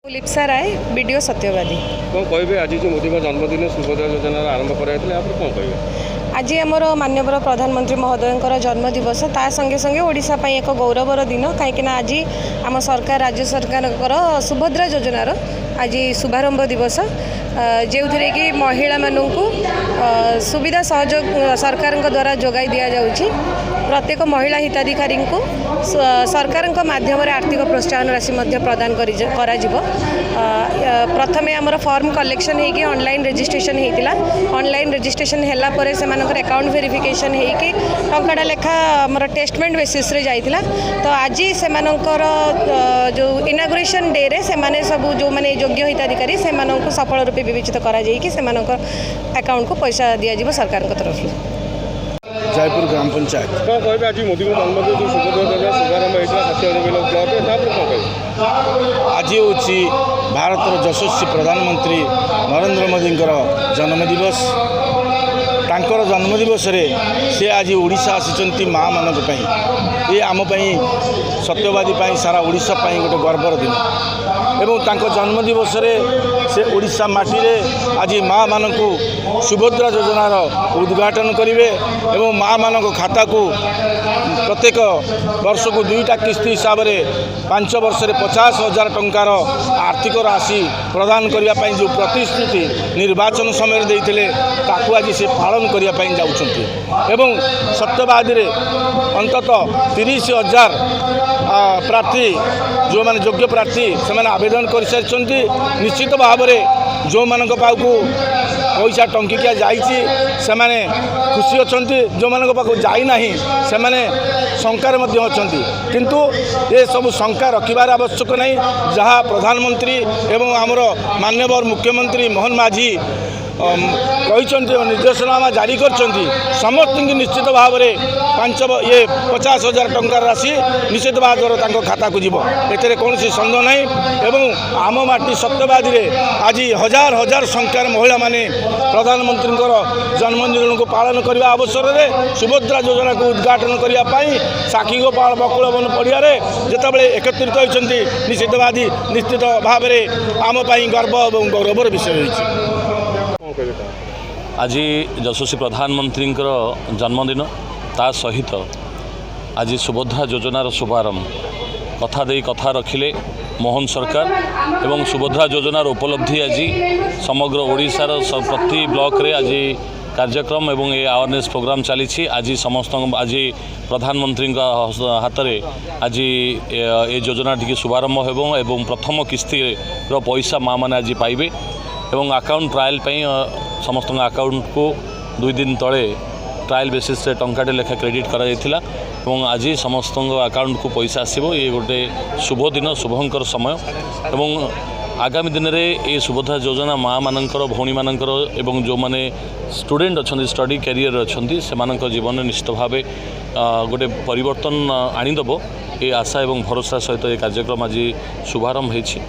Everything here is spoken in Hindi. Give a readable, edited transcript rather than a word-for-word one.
लिप्सा राय वीडियो सत्यवादी कौन कहे आज जो मोदी जन्मदिन सुभद्रा योजना आरंभ कराई कौन कहे आज आमर माननीय प्रधानमंत्री महोदय जन्मदिवस ता संगे संगे ओडिशा पई एक गौरवर दिन कहीं आज आम सरकार राज्य सरकार सुभद्रा योजनार आज शुभारंभ दिवस जो थे कि महिला मानू सुविधा सहयोग सरकार द्वारा जोगाई दि जाऊँगी प्रत्येक महिला हिताधिकारी को सरकार माध्यम आर्थिक प्रोत्साहन राशि प्रदान प्रथम आमर फॉर्म कलेक्शन होगी ऑनलाइन रजिस्ट्रेशन होता ऑनलाइन रजिस्ट्रेशन है से अकाउंट वेरिफिकेशन होगी टंकाटा लेखा आमर टेस्टमेंट बेसिस रे जाइथिला तो आज से जो इनागुरेशन डे रे से सब जो माने योग्य हिताधिकारी से सफल रूपे विवेचित करा जाइकि से अकाउंट को पैसा दिया सरकार तरफ जयपुर ग्राम पंचायत कौन कहे आज मोदी जन्मदिन जो सुभद्रा योजना शुभारंभ होता आज हूँ भारतर यशस्वी प्रधानमंत्री नरेंद्र मोदी जन्मदिवस तांकर जन्मदिवस से आज ओडिशा आसी माँ मानी ये आम सत्यवादी सारा ओडिशा गोटे गर्वर दिन एवं तांको जन्मदिवस से ओडिशा माटी रे आज माँ मानक सुभद्रा योजनार उद्घाटन करेंगे एवं माँ मानक खाता को प्रत्येक वर्ष को 2टा किस्ती हिसाब से 5 वर्ष 50,000 टंकार आर्थिक राशि प्रदान करने जो प्रतिश्रुति निर्वाचन समय देते ताकू आज से पालन करने जाऊँच एवं सत्यवादी अंततः 30,000 प्रार्थी जो माने योग्य प्रार्थी से आवेदन कर सारी निश्चित भाव में जो मानक पाखु पैसा टंकिकिया जाइए से खुशी अच्छा जो मानक पाखु जाइना से शंकार अच्छा किंतु ये सब शंका रखिबार आवश्यक नहीं जहाँ प्रधानमंत्री एवं आमर माननीय मुख्यमंत्री मोहन माझी निर्देशनामा जारी कर समस्त निश्चित भाव में 50,000 टंकार राशि निश्चित भाव खाता को जीव ए कौन सन्देह नहीं एवं आम माटी सत्यवादी आज हजार हजार संख्यार महिला माने प्रधानमंत्री जन्मदिन को पालन करने अवसर में सुभद्रा योजना को उद्घाटन करने साखीगोपाल बकुलवन पड़िया जितेबाला एकत्रित होती निश्चितवादी निश्चित भाव में आम गर्व और गौरवर विषय होती आज यशस्वी प्रधानमंत्री जन्मदिन ता सहित आज सुभद्रा योजनार शुभारंभ कथा दे कथा रखिले मोहन सरकार एवं सुभद्रा योजनार उपलब्धि आज समग्र ओडिशार प्रति ब्लॉक रे आज कार्यक्रम एवं ये अवेयरनेस प्रोग्राम चली आज समस्त आज प्रधानमंत्री हाथ में आज ये योजना टी शुभारंभ हो एवं प्रथम किस्ती पैसा माँ मैंने आज पाइबे एवं अकाउंट ट्रायल समस्त अकाउंट को 2 दिन तले ट्रायल बेसिस से टंकाटे लेखा क्रेडिट करा जायथिला एवं आज समस्त अकाउंट को पैसा आसीबो ये गोटे शुभ दिन शुभंकर समय एवं आगामी दिन में ये सुभद्रा योजना माँ मानकर भौणी मानकर एवं जो माने स्टूडेंट अच्छा स्टडी कैरियर अच्छा से जीवन निश्चित भाव गोटे परिवर्तन आनीदेव ये आशा एवं भरोसा सहित ये कार्यक्रम आज शुभारंभ होइछि।